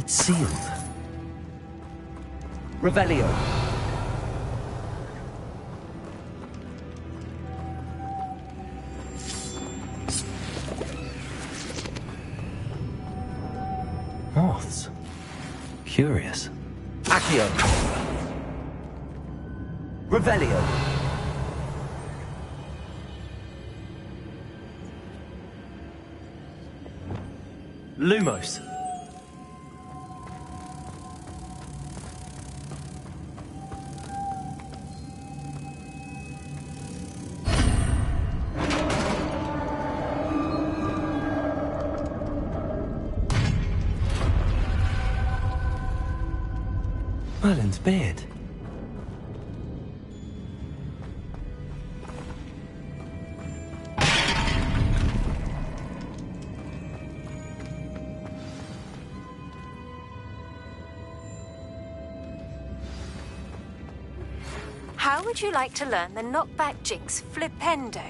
It's sealed. Revelio. Moths. Curious. Accio. Revelio. Lumos. Merlin's beard. How would you like to learn the knockback jinx Flipendo?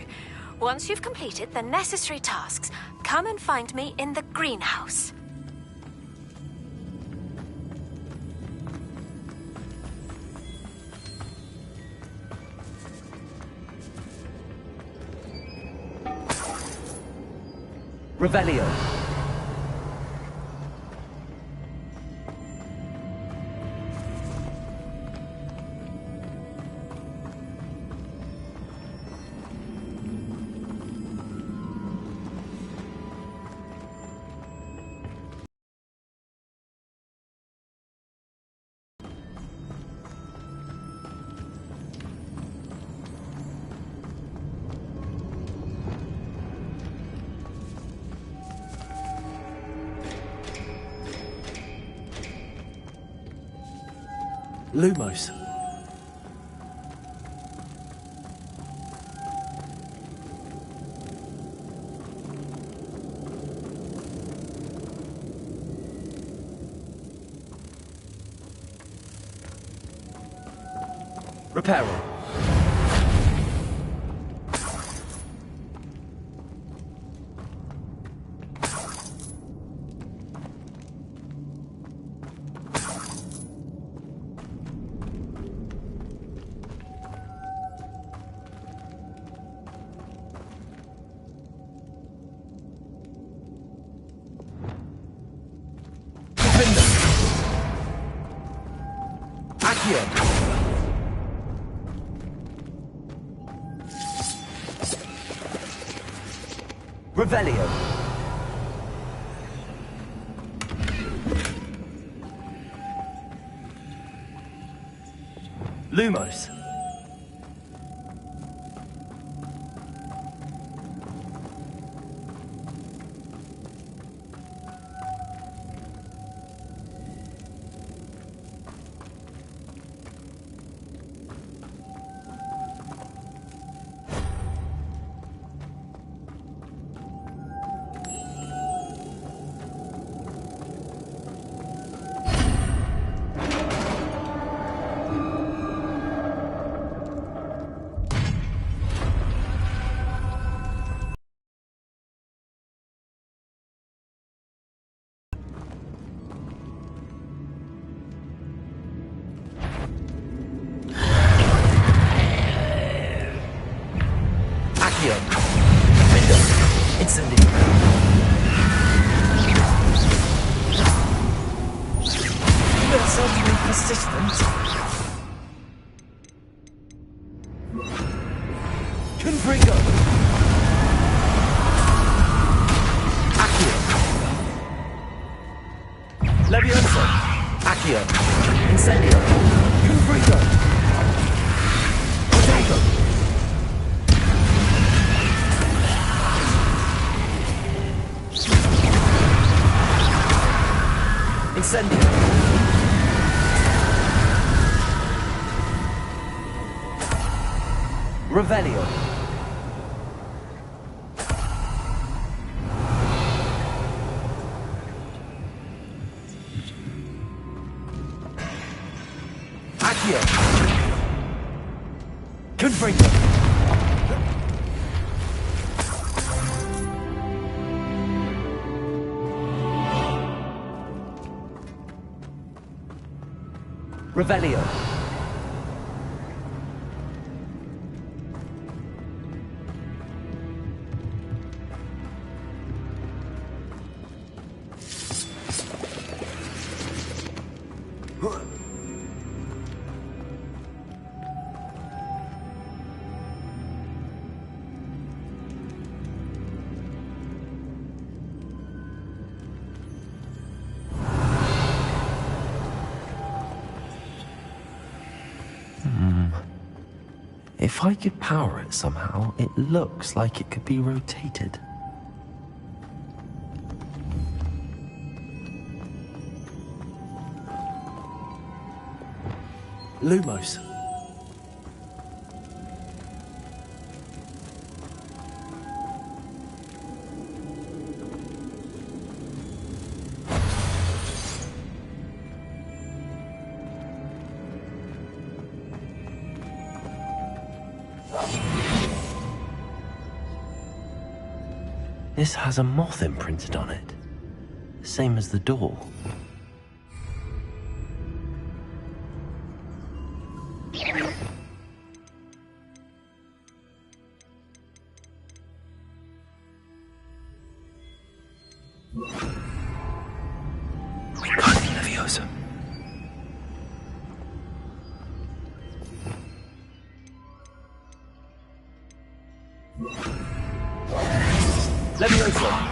Once you've completed the necessary tasks, come and find me in the greenhouse. Revelio. Lumos. Reparo. Accio. Revelio. Lumos. Incendio. You're certainly persistent. Confringo. Accio. Levioso. Accio. Incendio. Confringo. Potato. Incendio. Revelio. Accio. Confringo. Revelio. If I could power it somehow, it looks like it could be rotated. Lumos. This has a moth imprinted on it, same as the door. Wingardium Leviosa. Leviosa.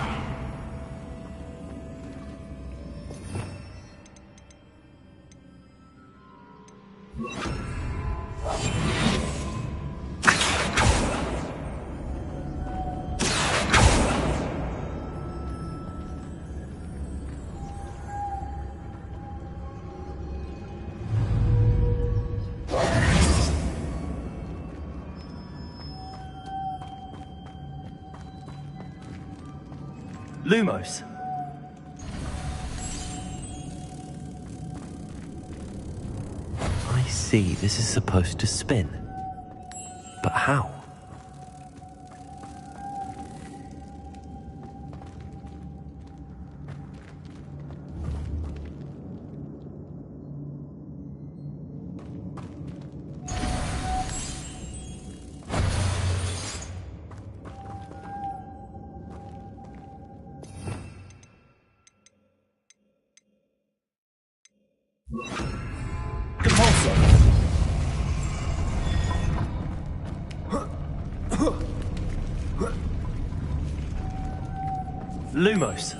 Lumos. I see, this is supposed to spin. But how? Compulsor. Lumos.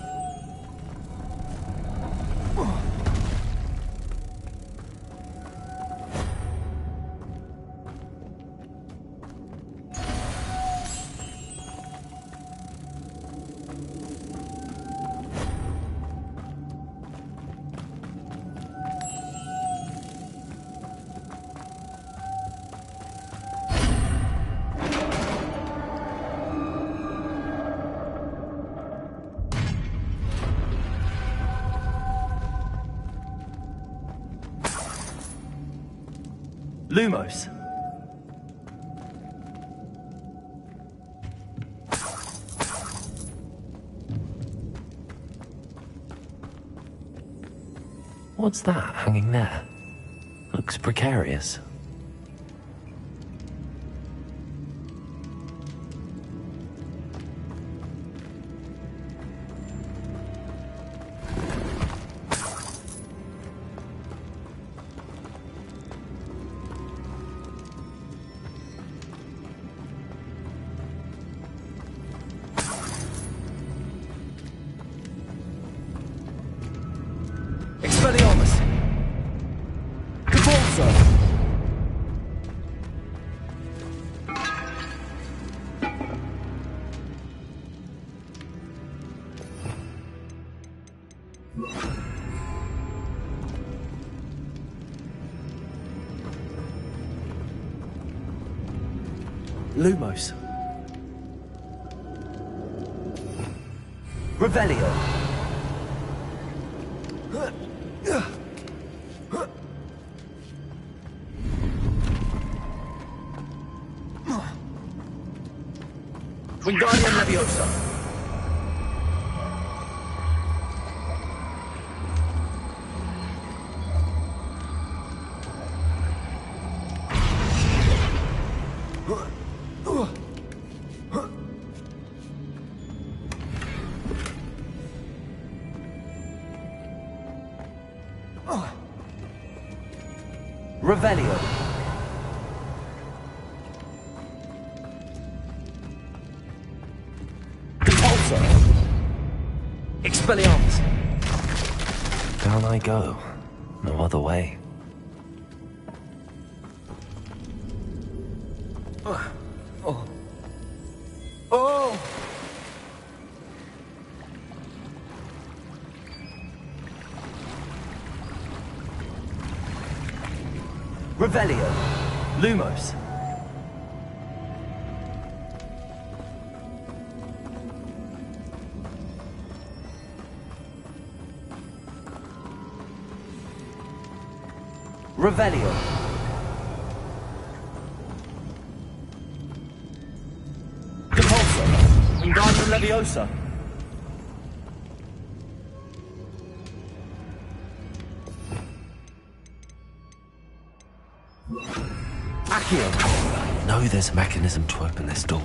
Lumos. What's that hanging there? Looks precarious. Expelliarmus. Compulsor. Lumos. Revelio. Wingardium Leviosa. Revelio. Repulsor. Expelliarmus. Down I go. No other way. Oh. Oh! Revelio. Lumos. Revelio. Repulsor. Wingardium Leviosa. Accio. I know there's a mechanism to open this door.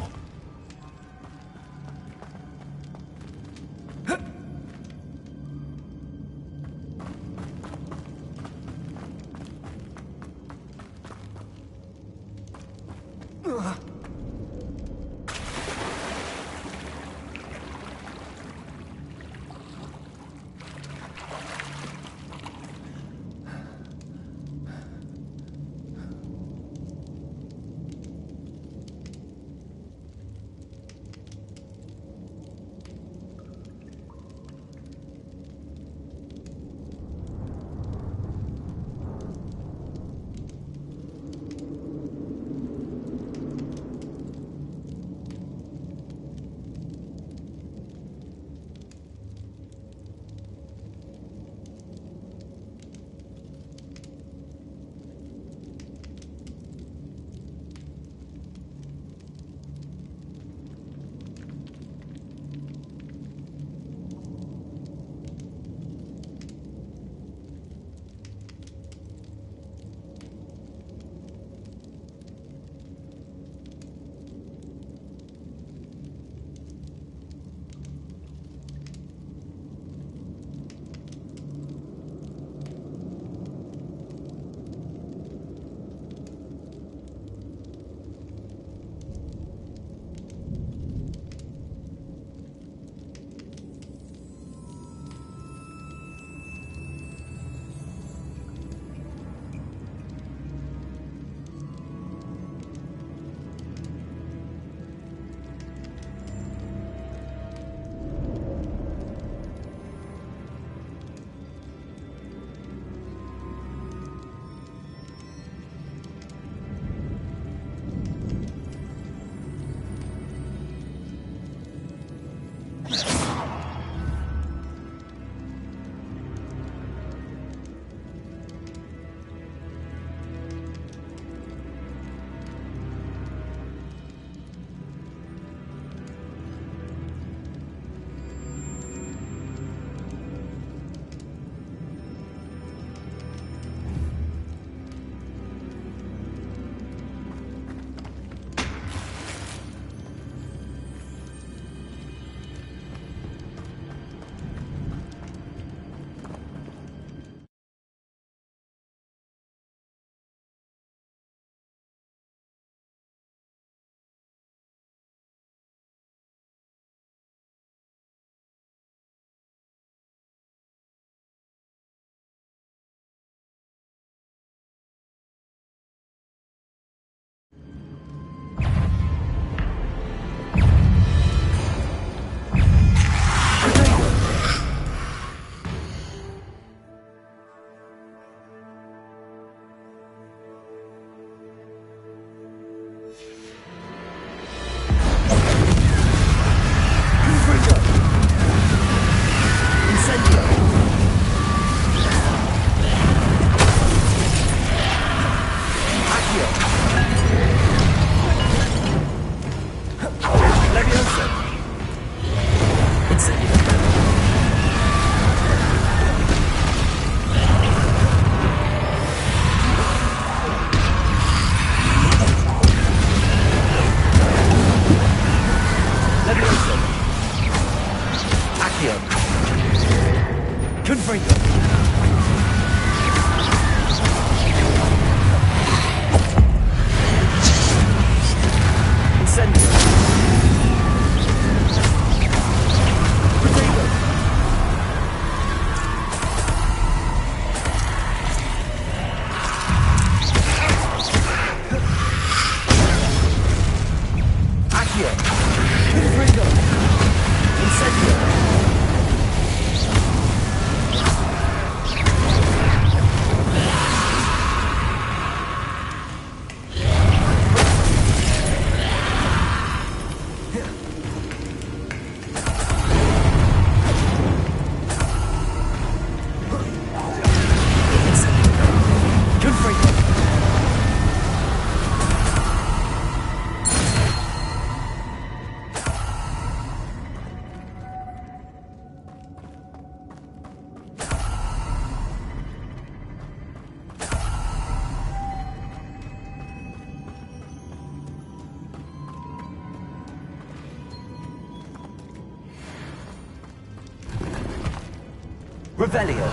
Revelio.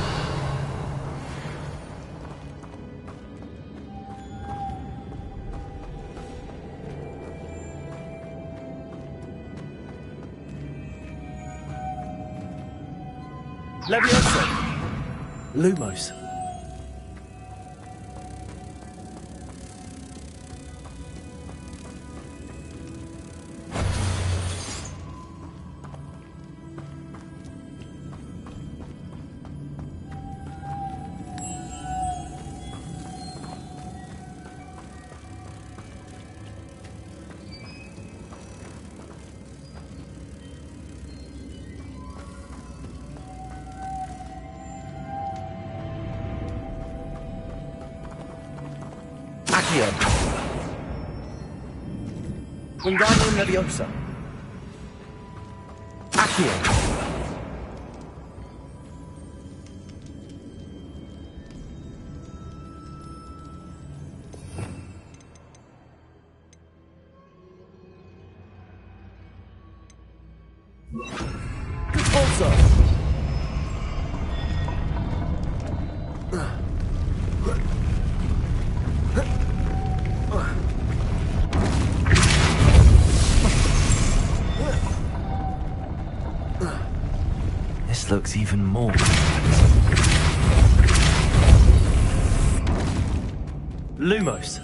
Levioso. Lumos. Accio. Wingardium Leviosa. Accio. Repulsor. This looks even more. Lumos.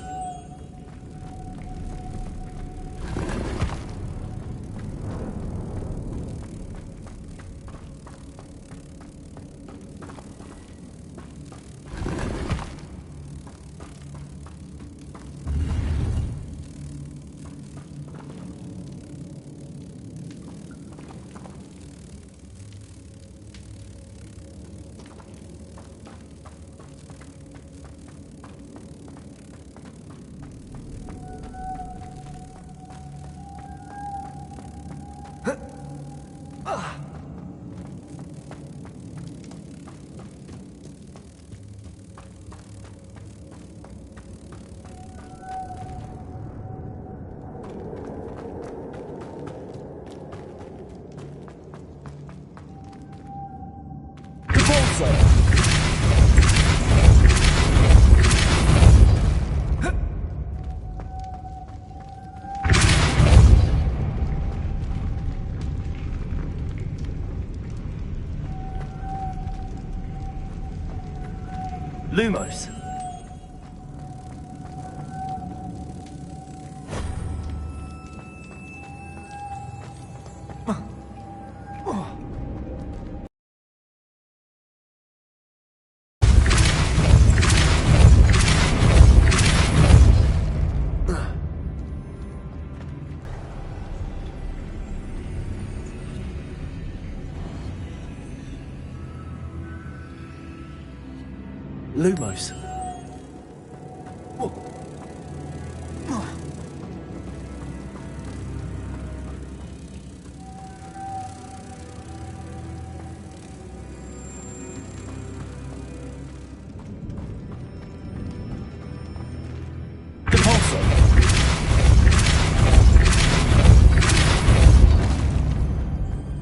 Lumos. Lumos.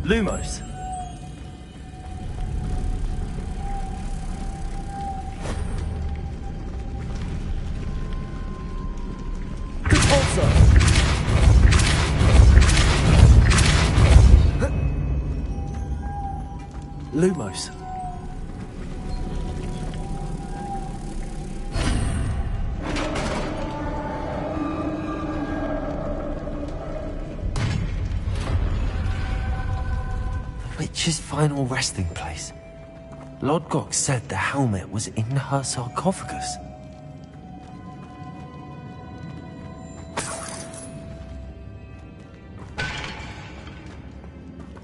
Lumos. Lumos. The witch's final resting place. Lodgok said the helmet was in her sarcophagus.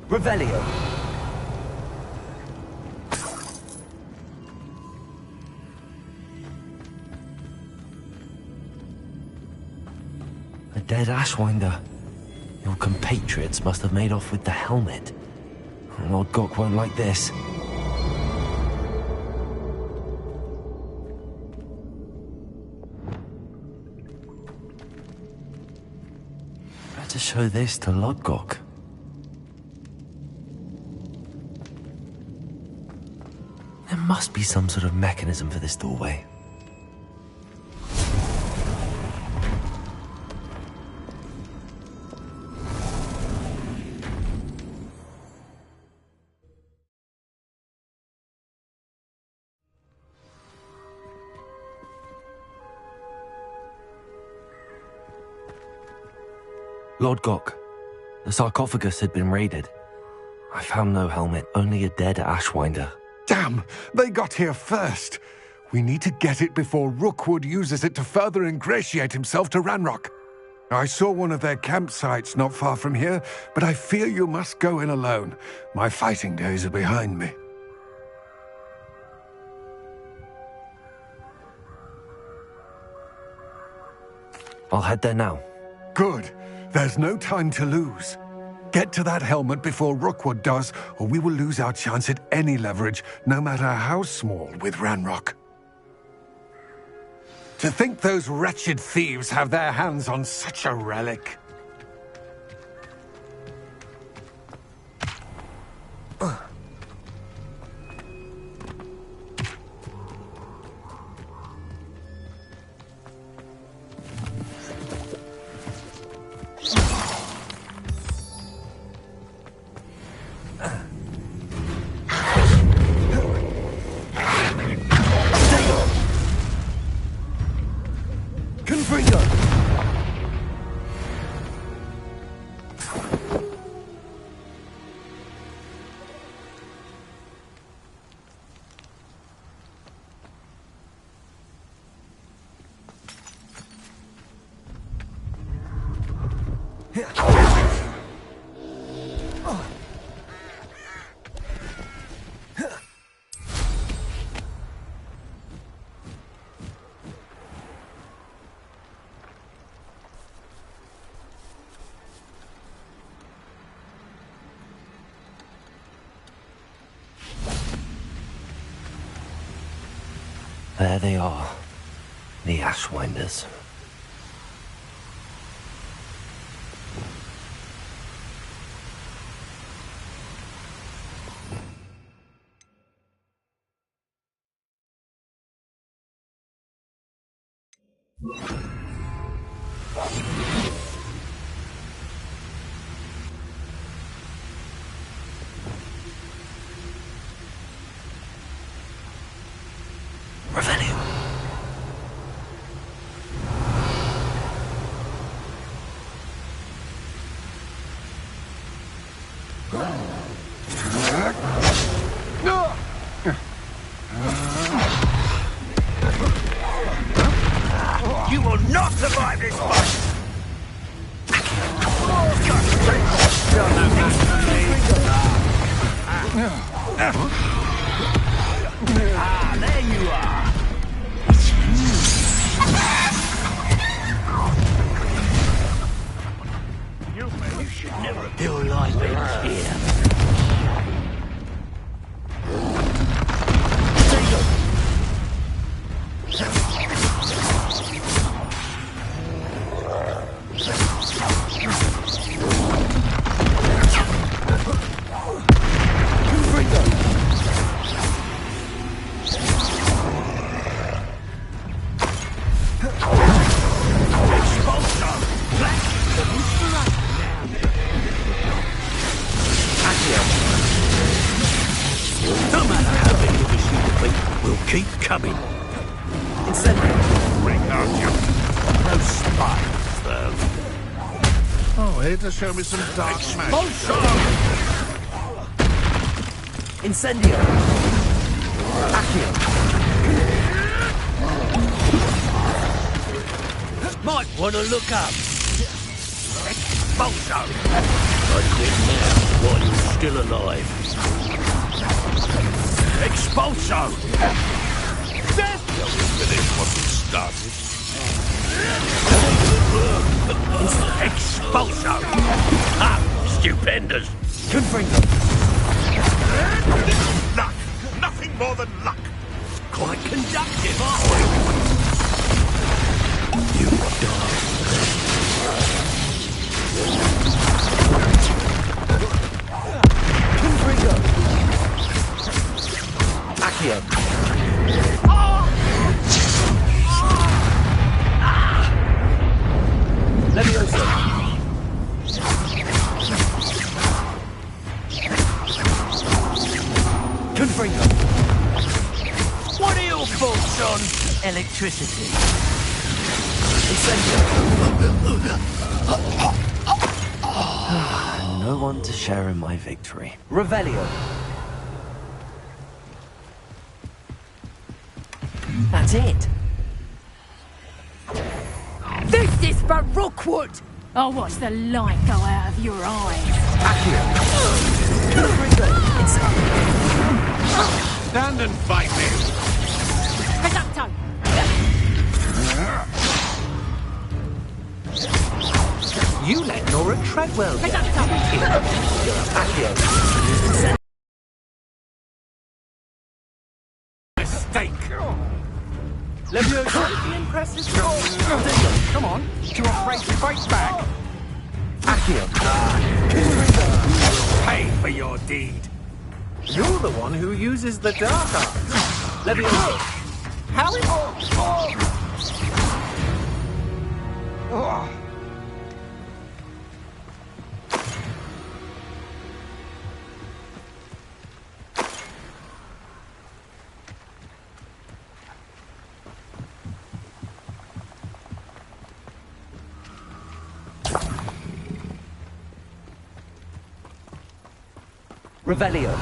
Revelio. A dead Ashwinder. Your compatriots must have made off with the helmet. Lodgok won't like this. Better show this to Lodgok. be some sort of mechanism for this doorway. Lord Gok, the sarcophagus had been raided. I found no helmet, only a dead Ashwinder. Damn! They got here first! We need to get it before Rookwood uses it to further ingratiate himself to Ranrock. I saw one of their campsites not far from here, but I fear you must go in alone. My fighting days are behind me. I'll head there now. Good. There's no time to lose. Get to that helmet before Rookwood does, or we will lose our chance at any leverage, no matter how small, with Ranrock. To think those wretched thieves have their hands on such a relic. There they are, the Ashwinders. You will not survive this fight! Ah, there you are! You should never feel like it here. No matter how big the machine will be, we'll keep coming. Incendio. Ring out you. No spies, though. Oh, here to show me some dark magic. Incendio. Accio. Might want to look up. Expulso! I'd win now while you're still alive. Expulso! Death! This wasn't started. Expulso! Ah, stupendous! Confringo. Luck! Nothing more than luck! Quite conductive, aren't we? You die. Confringo. Accio. Electricity. Incendio. No one to share in my victory. Revelio. That's it. This is for Rookwood! I'll watch the light go out of your eyes. Stand and fight me! Presupto! You let Nora Treadwell get Presupto! You're a Accio. Mistake! Leviosa. Impressive. Come on, you afraid to fight back? Accio. Pay for your deed! You're the one who uses the dark arts. Leviosa. How Revelio.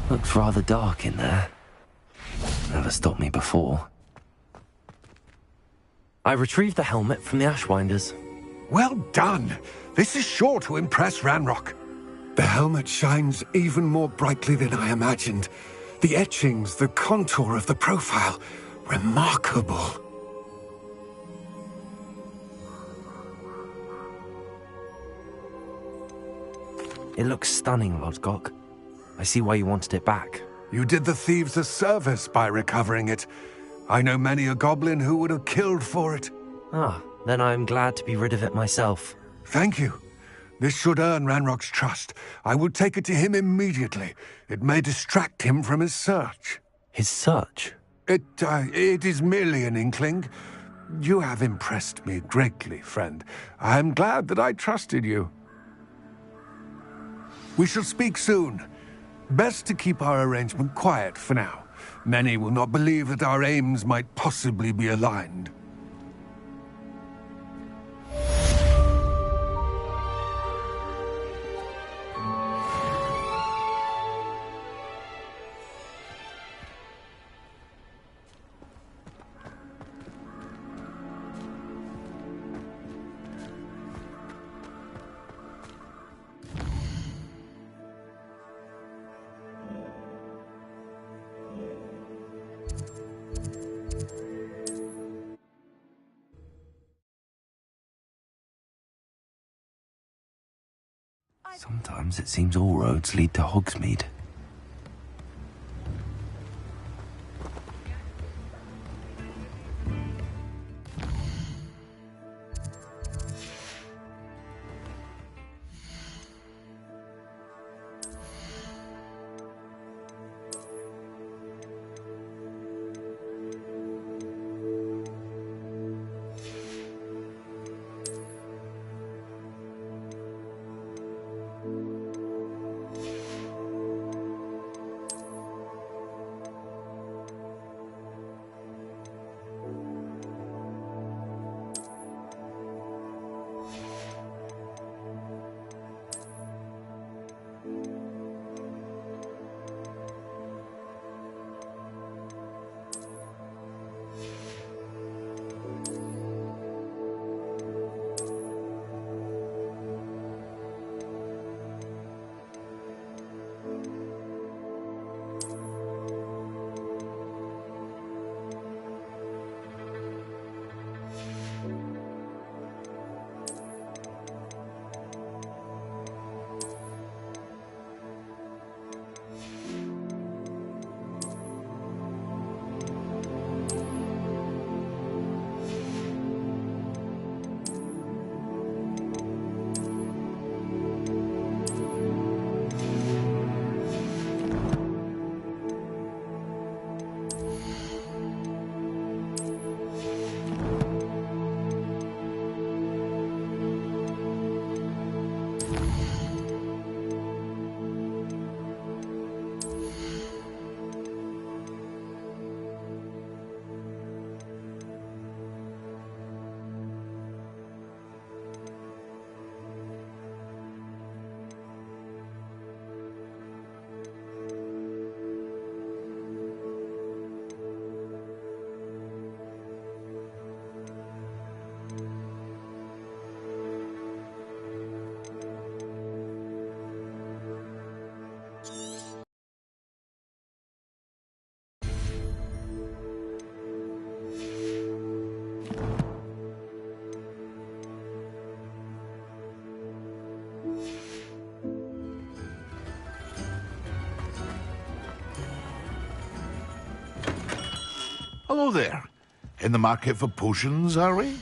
Looks rather dark in there. Never stopped me before. I retrieved the helmet from the Ashwinders. Well done. This is sure to impress Ranrock. The helmet shines even more brightly than I imagined. The etchings, the contour of the profile, remarkable. It looks stunning, Lodgok. I see why you wanted it back. You did the thieves a service by recovering it. I know many a goblin who would have killed for it. Ah, then I'm glad to be rid of it myself. Thank you. This should earn Ranrock's trust. I will take it to him immediately. It may distract him from his search. His search? It is merely an inkling. You have impressed me greatly, friend. I am glad that I trusted you. We shall speak soon. Best to keep our arrangement quiet for now. Many will not believe that our aims might possibly be aligned. Sometimes it seems all roads lead to Hogsmeade. Hello there. In the market for potions, are we?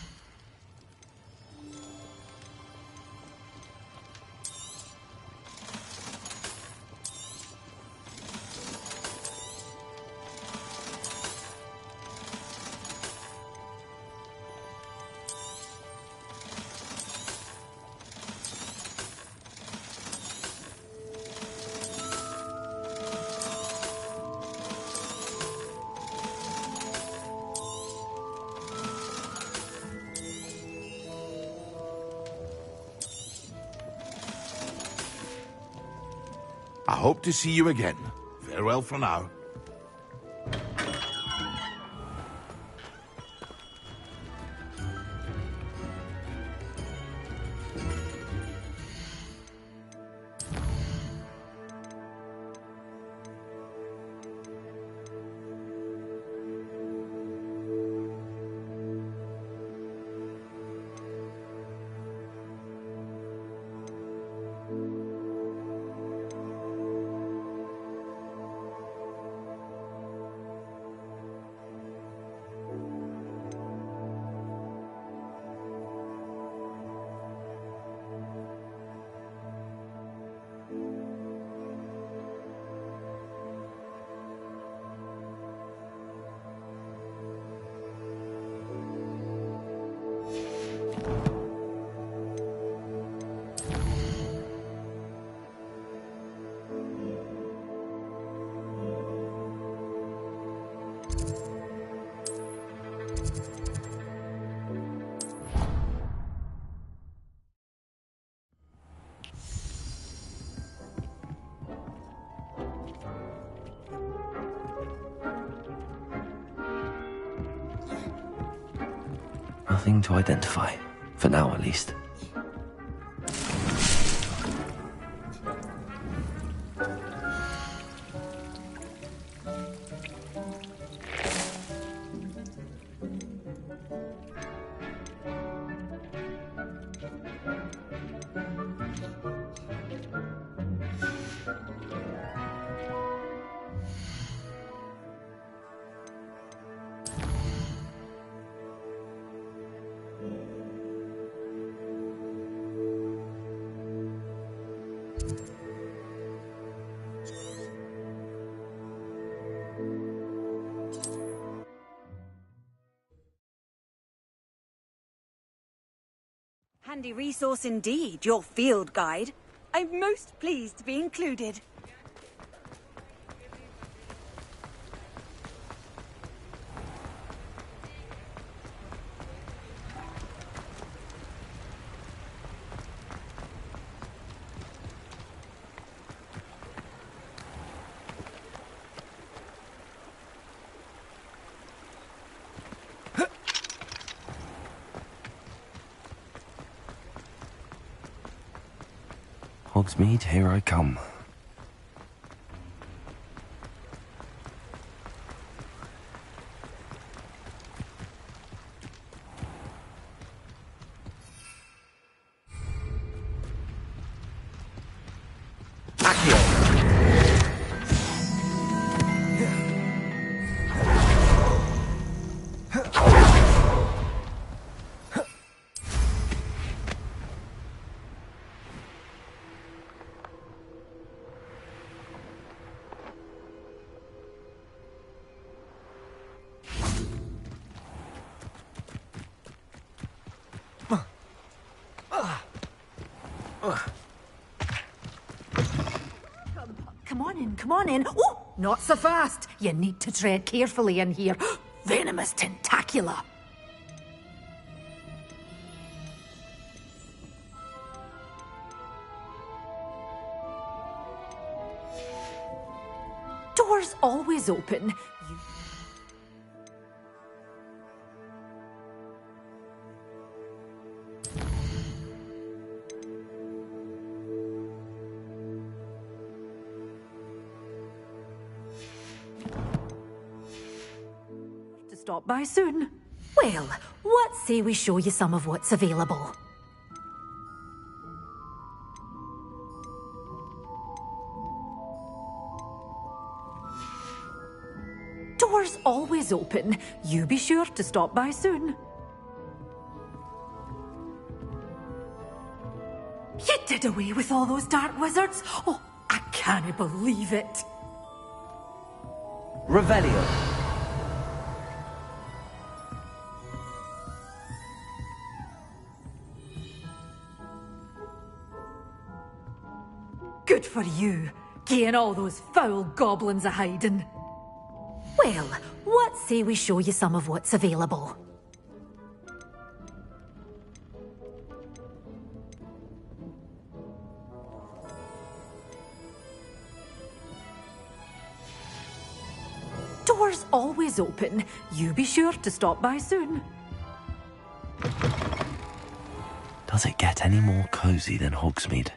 I hope to see you again. Farewell for now. Nothing to identify, for now at least. Handy resource indeed, your field guide. I'm most pleased to be included. Hogsmeade, here I come. Come on in. Oh, not so fast. You need to tread carefully in here. Venomous tentacula. Doors always open. Stop by soon. Well, what say we show you some of what's available? Doors always open. You be sure to stop by soon. You did away with all those dark wizards? Oh, I can't believe it. Revelio. Good for you, getting all those foul goblins a-hiding. Well, what say we show you some of what's available? Doors always open. You be sure to stop by soon. Does it get any more cozy than Hogsmeade?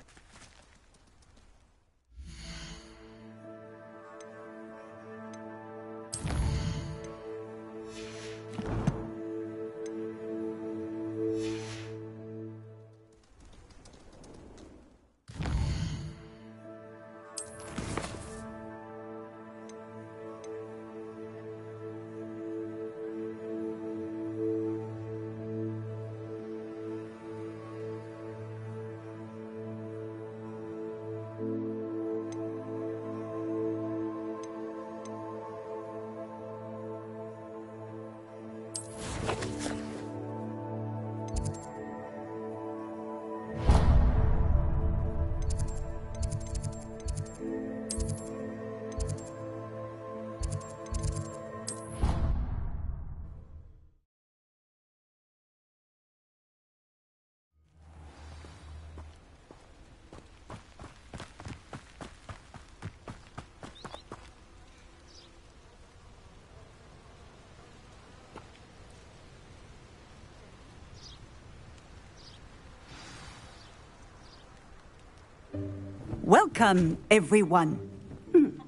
Welcome, everyone.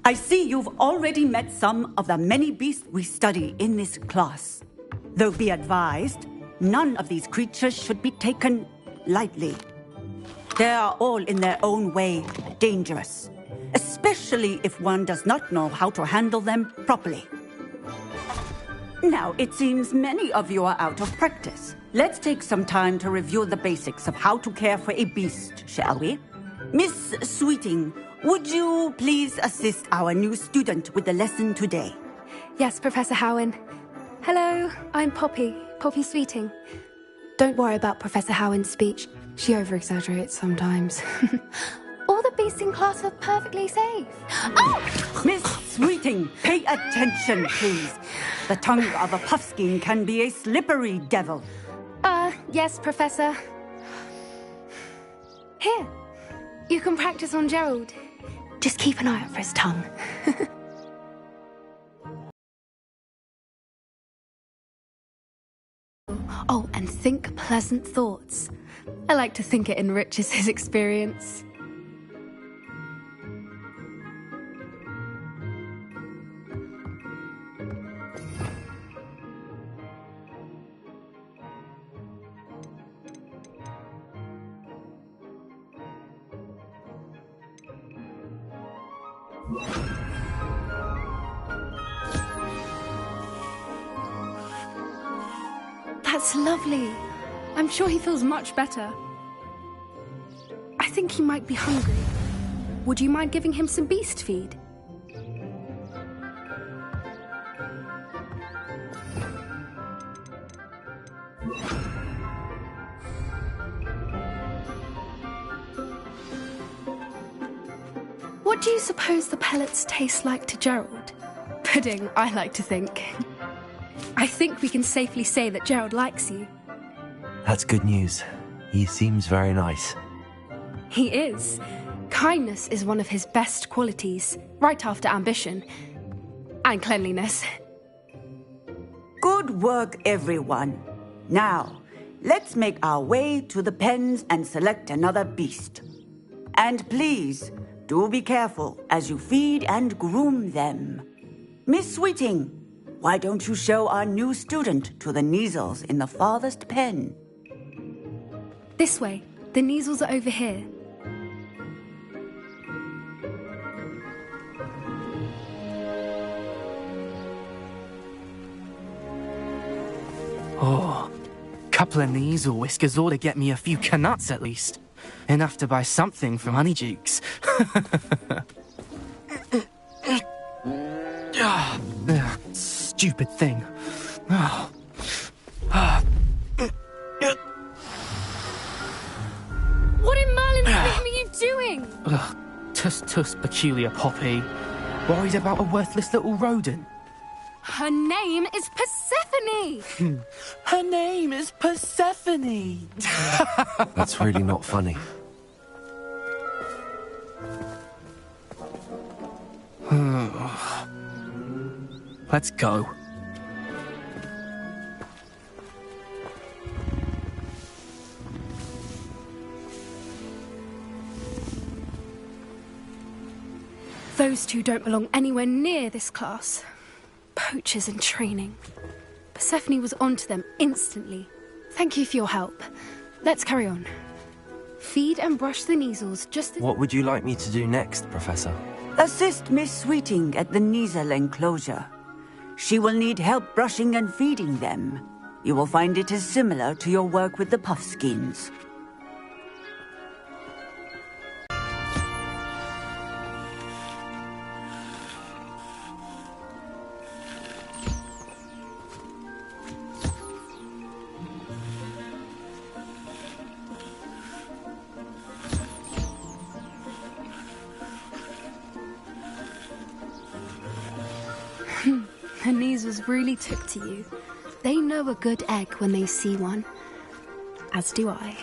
I see you've already met some of the many beasts we study in this class. Though be advised, none of these creatures should be taken lightly. They are all in their own way dangerous, especially if one does not know how to handle them properly. Now, it seems many of you are out of practice. Let's take some time to review the basics of how to care for a beast, shall we? Miss Sweeting, would you please assist our new student with the lesson today? Yes, Professor Howen. Hello, I'm Poppy Sweeting. Don't worry about Professor Howen's speech. She over-exaggerates sometimes. All the beasts in class are perfectly safe. Oh! Miss Sweeting, pay attention, please. The tongue of a puffskein can be a slippery devil. Yes, Professor. Here. You can practice on Gerald. Just keep an eye out for his tongue. Oh, and think pleasant thoughts. I like to think it enriches his experience. That's lovely. I'm sure he feels much better. I think he might be hungry. Would you mind giving him some beast feed? What do you suppose the pellets taste like to Gerald? Pudding, I like to think. I think we can safely say that Gerald likes you. That's good news. He seems very nice. He is. Kindness is one of his best qualities, right after ambition. And cleanliness. Good work, everyone. Now, let's make our way to the pens and select another beast. And please, do be careful as you feed and groom them. Miss Sweeting, why don't you show our new student to the Neasels in the farthest pen? This way. The Neasels are over here. Oh, couple of Kneasel whiskers ought to get me a few canuts at least. Enough to buy something from Honeydukes. Stupid thing. What in Merlin's name are you doing? Tuss, peculiar Poppy. Worried about a worthless little rodent? Her name is Persephone! Her name is Persephone! That's really not funny. Let's go. Those two don't belong anywhere near this class. Poachers in training. Persephone was onto them instantly. Thank you for your help. Let's carry on. Feed and brush the Kneasels just as... What would you like me to do next, Professor? Assist Miss Sweeting at the Kneasel enclosure. She will need help brushing and feeding them. You will find it is similar to your work with the Puffskins. The Kneasels really took to you. They know a good egg when they see one. As do I.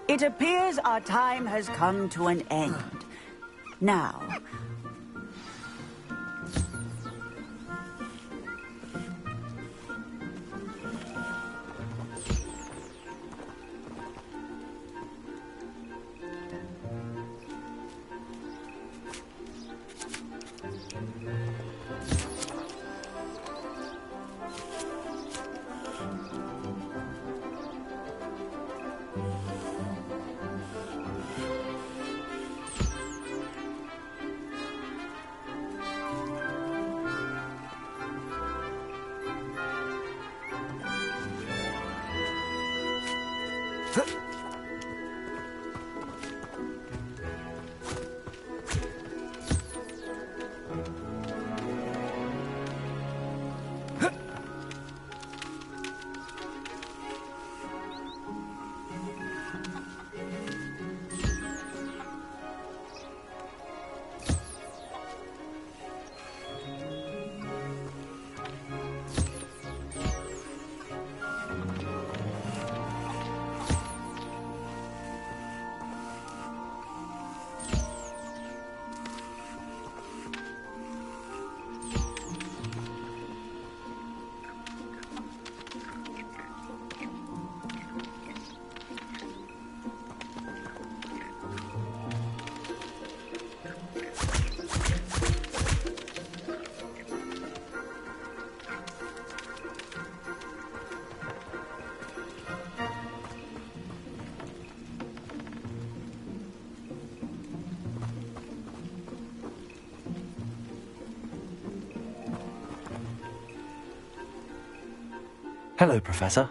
It appears our time has come to an end. Now, Hello, Professor.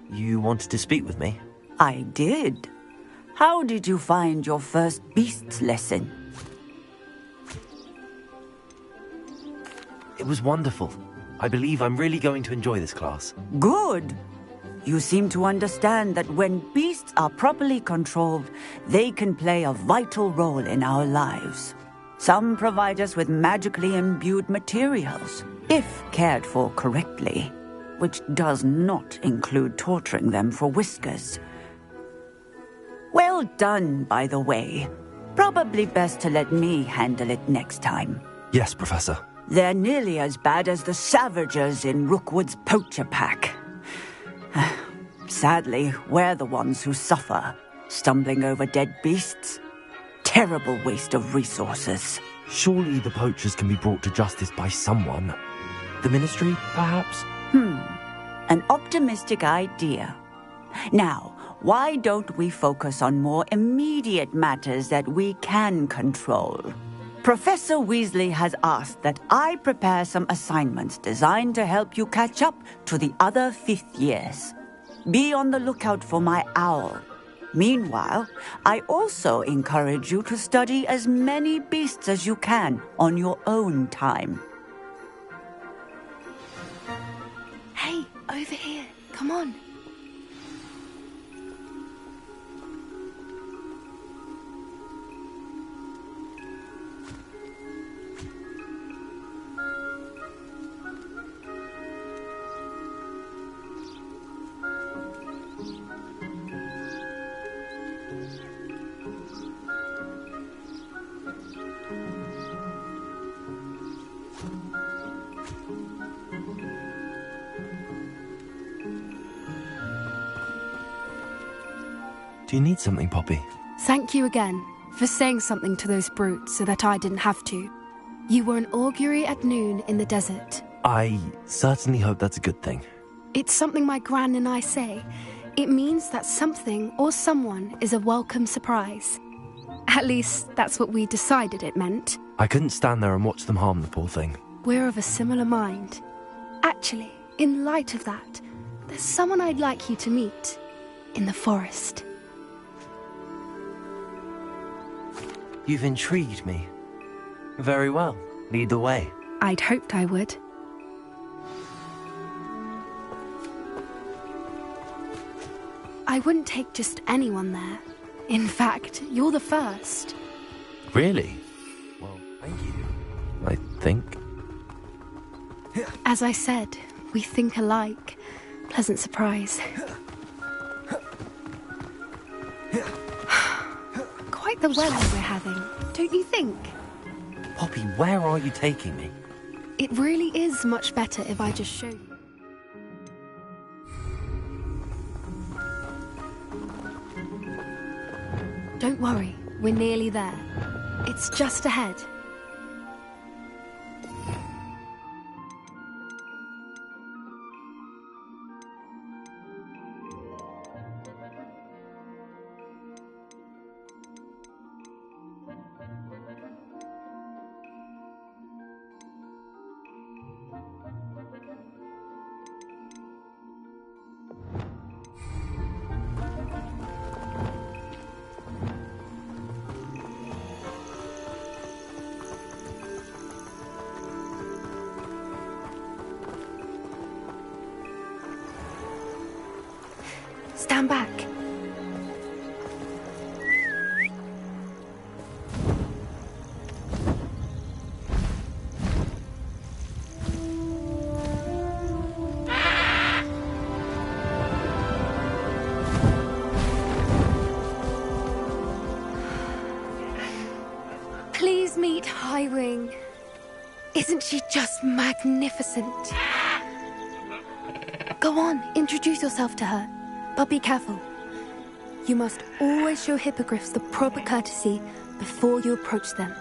You wanted to speak with me? I did. How did you find your first beasts lesson? It was wonderful. I believe I'm really going to enjoy this class. Good. You seem to understand that when beasts are properly controlled, they can play a vital role in our lives. Some provide us with magically imbued materials, if cared for correctly, which does not include torturing them for whiskers. Well done, by the way. Probably best to let me handle it next time. Yes, Professor. They're nearly as bad as the Savagers in Rookwood's poacher pack. Sadly, we're the ones who suffer, stumbling over dead beasts. Terrible waste of resources. Surely the poachers can be brought to justice by someone. The Ministry, perhaps? An optimistic idea. Now, why don't we focus on more immediate matters that we can control? Professor Weasley has asked that I prepare some assignments designed to help you catch up to the other 5th years. Be on the lookout for my owl. Meanwhile, I also encourage you to study as many beasts as you can on your own time. Hey, over here. Come on. Do you need something, Poppy? Thank you again for saying something to those brutes so that I didn't have to. You were an augury at noon in the desert. I certainly hope that's a good thing. It's something my gran and I say. It means that something or someone is a welcome surprise. At least, that's what we decided it meant. I couldn't stand there and watch them harm the poor thing. We're of a similar mind. Actually, in light of that, there's someone I'd like you to meet. In the forest. You've intrigued me. Very well. Lead the way. I'd hoped I would. I wouldn't take just anyone there. In fact, you're the first. Really? Well, thank you. I think. As I said, we think alike. Pleasant surprise. Quite the weather we're having, don't you think? Poppy, where are you taking me? It really is much better if I just show you. Don't worry, we're nearly there. It's just ahead. Stand back. Please meet Highwing. Isn't she just magnificent? Go on, introduce yourself to her. But be careful. You must always show hippogriffs the proper courtesy before you approach them.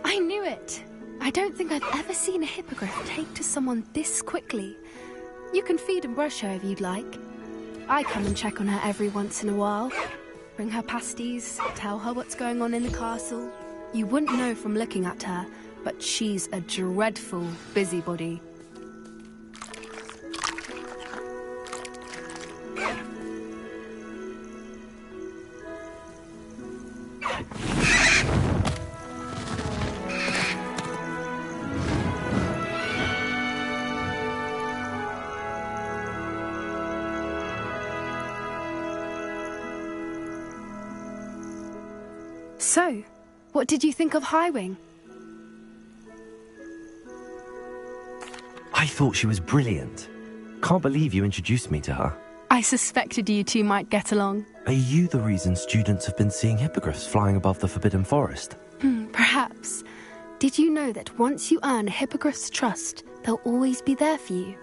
I knew it! I don't think I've ever seen a hippogriff take to someone this quickly. You can feed and brush her if you'd like. I come and check on her every once in a while. Bring her pasties, tell her what's going on in the castle. You wouldn't know from looking at her, but she's a dreadful busybody. So, what did you think of Highwing? I thought she was brilliant. Can't believe you introduced me to her. I suspected you two might get along. Are you the reason students have been seeing hippogriffs flying above the Forbidden Forest? Perhaps. Did you know that once you earn a hippogriff's trust, they'll always be there for you?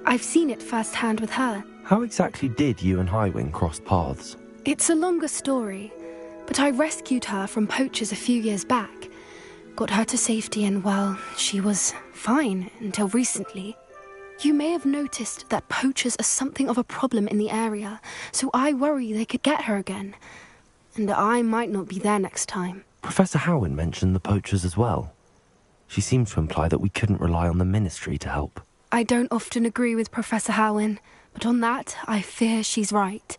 I've seen it firsthand with her. How exactly did you and Highwing cross paths? It's a longer story, but I rescued her from poachers a few years back. Got her to safety and, well, she was fine until recently. You may have noticed that poachers are something of a problem in the area, so I worry they could get her again. And I might not be there next time. Professor Howin mentioned the poachers as well. She seemed to imply that we couldn't rely on the Ministry to help. I don't often agree with Professor Howin, but on that, I fear she's right.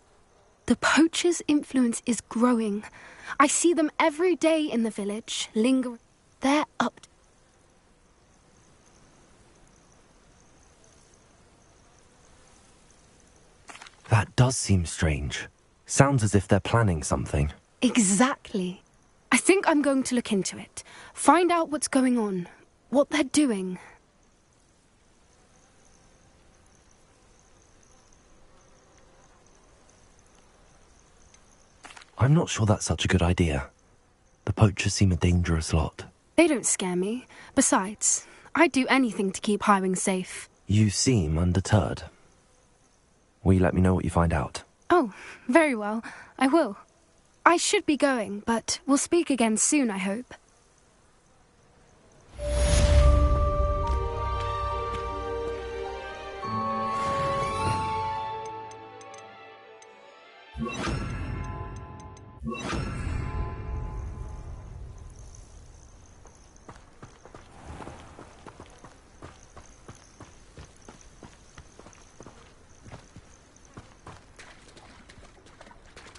The poachers' influence is growing. I see them every day in the village, lingering. They're up. That does seem strange. Sounds as if they're planning something. Exactly. I think I'm going to look into it. Find out what's going on, what they're doing. I'm not sure that's such a good idea. The poachers seem a dangerous lot. They don't scare me. Besides, I'd do anything to keep Highwing safe. You seem undeterred. Will you let me know what you find out? Oh, very well. I will. I should be going, but we'll speak again soon, I hope.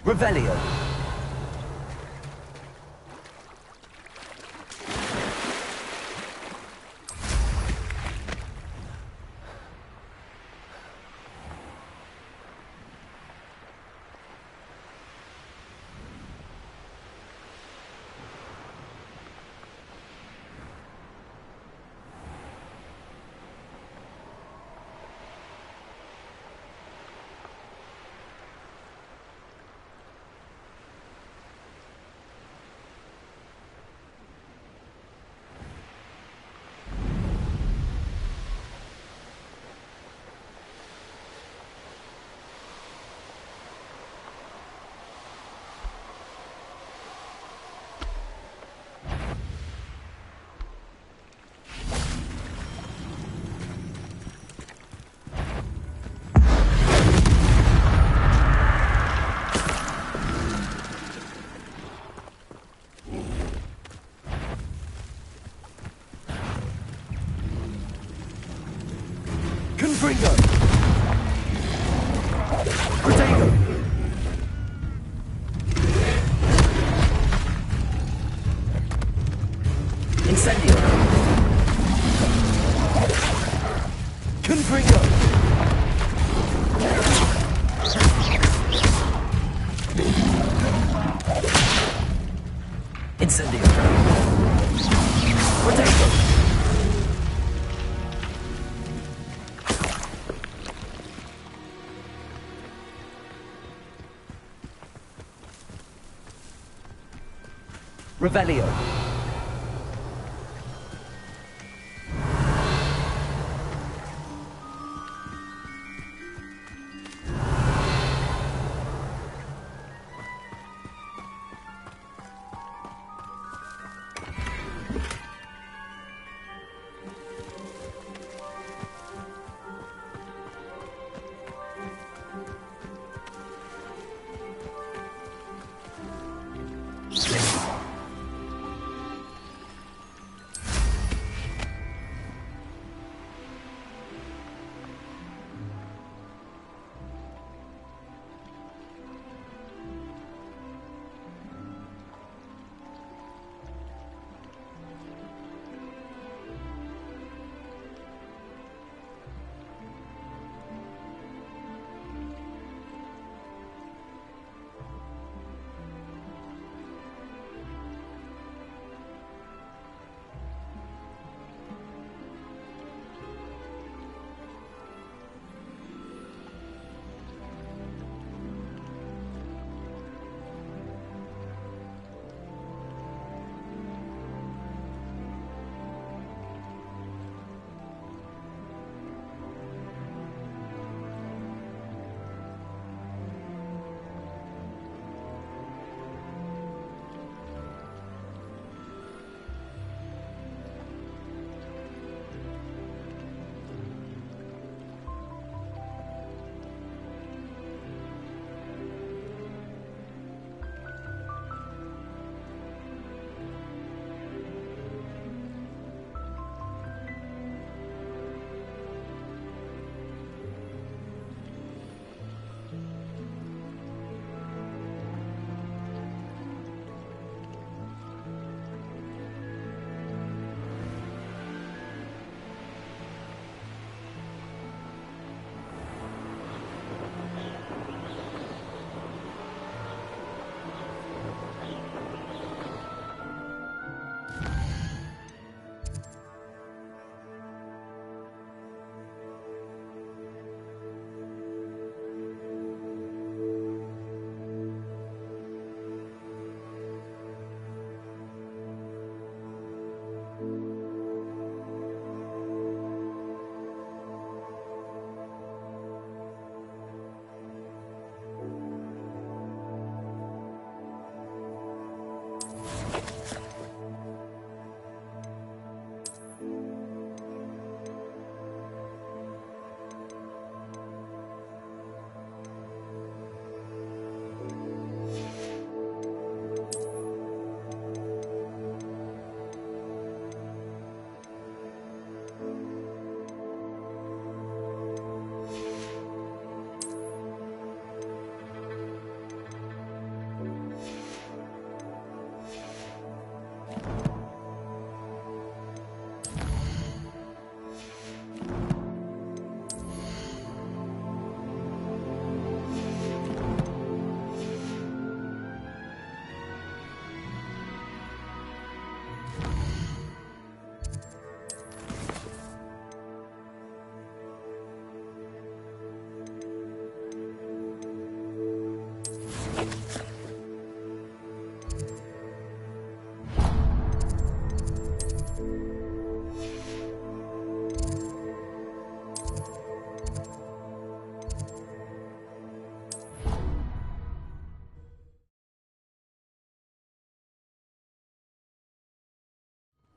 Revelio. Confringo! Protego! Incendio! Confringo! Incendio! Protego! Revelio.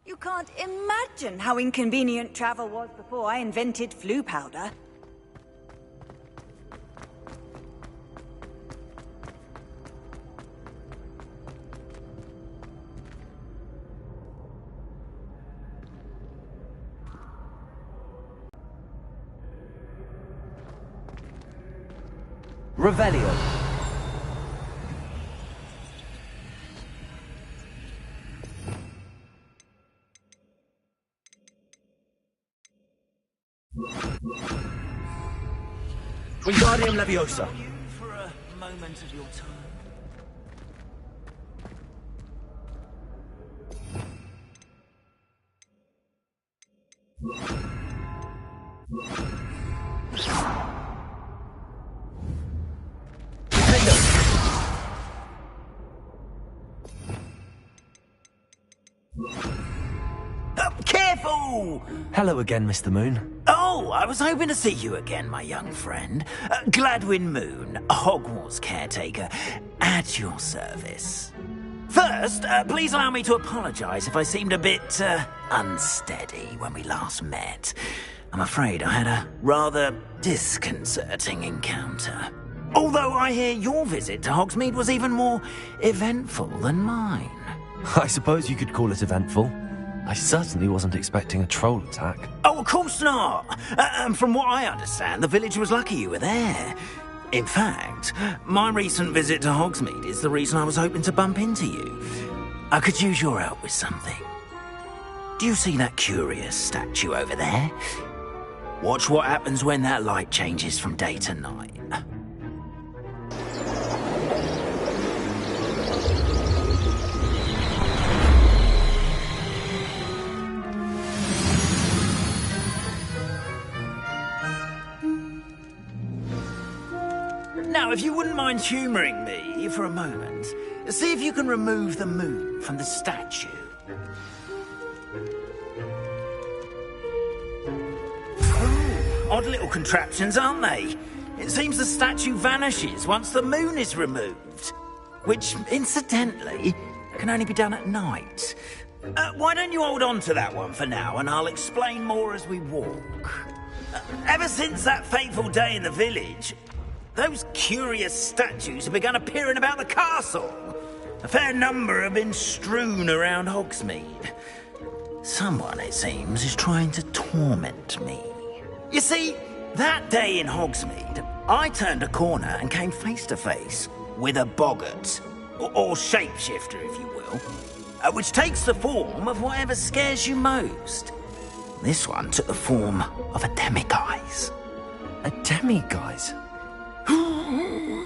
You can't imagine how inconvenient travel was before I invented flu powder. Revelio. Wingardium Leviosa. For a moment of your time. Careful! Hello again, Mr. Moon. Oh, I was hoping to see you again, my young friend. Gladwin Moon, Hogwarts caretaker, at your service. First, please allow me to apologise if I seemed a bit, unsteady when we last met. I'm afraid I had a rather disconcerting encounter. Although I hear your visit to Hogsmeade was even more eventful than mine. I suppose you could call it eventful. I certainly wasn't expecting a troll attack. Oh, of course not. From what I understand, the village was lucky you were there. In fact, my recent visit to Hogsmeade is the reason I was hoping to bump into you. I could use your help with something. Do you see that curious statue over there? Watch what happens when that light changes from day to night. Now, if you wouldn't mind humouring me for a moment, see if you can remove the moon from the statue. Oh, odd little contraptions, aren't they? It seems the statue vanishes once the moon is removed. Which, incidentally, can only be done at night. Why don't you hold on to that one for now, and I'll explain more as we walk. Ever since that fateful day in the village, those curious statues have begun appearing about the castle. A fair number have been strewn around Hogsmeade. Someone, it seems, is trying to torment me. You see, that day in Hogsmeade, I turned a corner and came face to face with a boggart, or shapeshifter, if you will, which takes the form of whatever scares you most. This one took the form of a demiguise. A demiguise?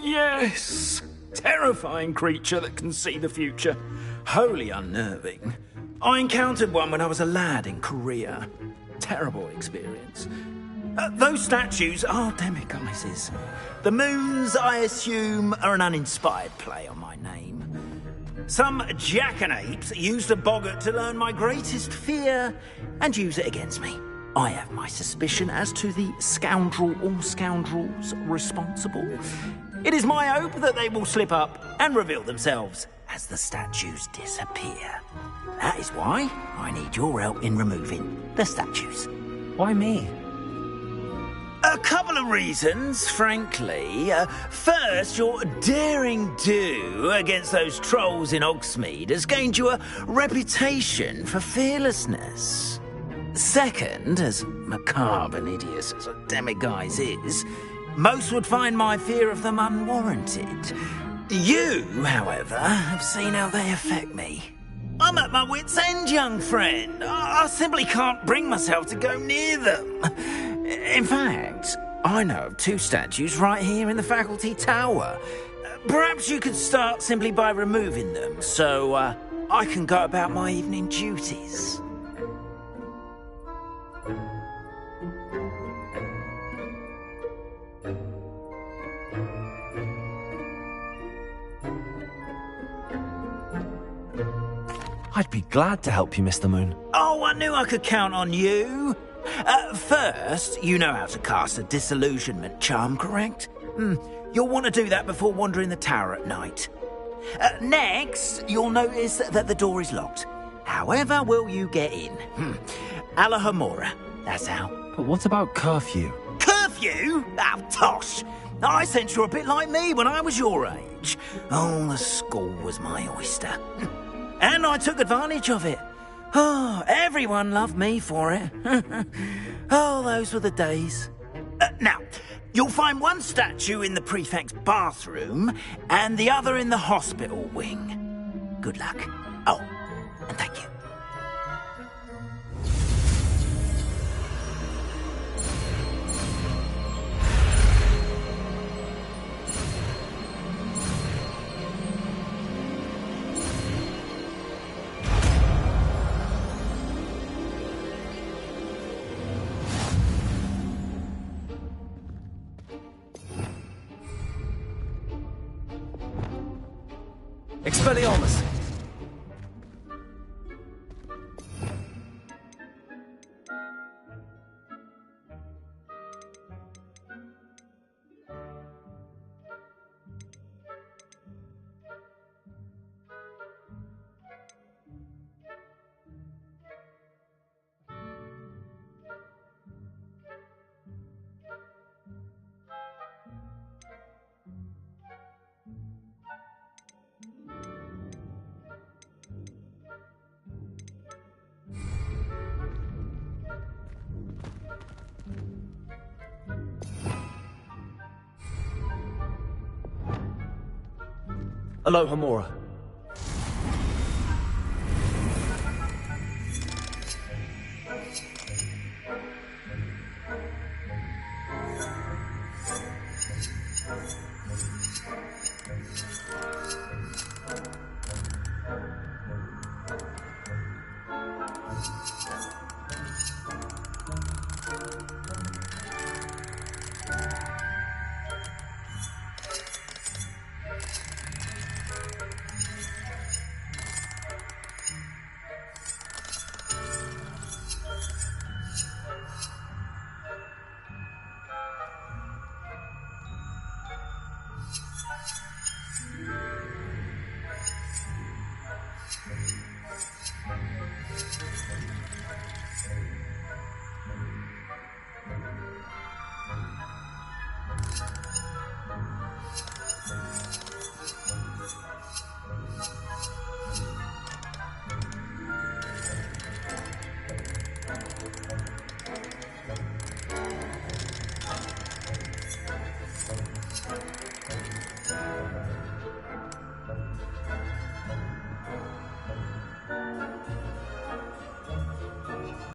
Yes! Terrifying creature that can see the future. Wholly unnerving. I encountered one when I was a lad in Korea. Terrible experience. Those statues are demiguises. The moons, I assume, are an uninspired play on my name. Some jackanapes used a boggart to learn my greatest fear and use it against me. I have my suspicion as to the scoundrel or scoundrels responsible. It is my hope that they will slip up and reveal themselves as as the statues disappear. That is why I need your help in removing the statues. Why me? A couple of reasons, frankly. First, your daring do against those trolls in Hogsmeade has gained you a reputation for fearlessness. Second, as macabre and hideous as a demiguise is, most would find my fear of them unwarranted. You, however, have seen how they affect me. I'm at my wit's end, young friend. I simply can't bring myself to go near them. In fact, I know of 2 statues right here in the faculty tower. Perhaps you could start simply by removing them, so I can go about my evening duties. I'd be glad to help you, Mr. Moon. Oh, I knew I could count on you. First, you know how to cast a disillusionment charm, correct? You'll want to do that before wandering the tower at night. Next, you'll notice that the door is locked. However will you get in? Alahomora, that's how. But what about curfew? Curfew? Oh, tosh! I sense you're a bit like me when I was your age. Oh, the school was my oyster. And I took advantage of it. Oh, everyone loved me for it. Oh, those were the days. Now, you'll find one statue in the prefect's bathroom and the other in the hospital wing. Good luck. Oh, and thank you. Expelliarmus! Alohomora.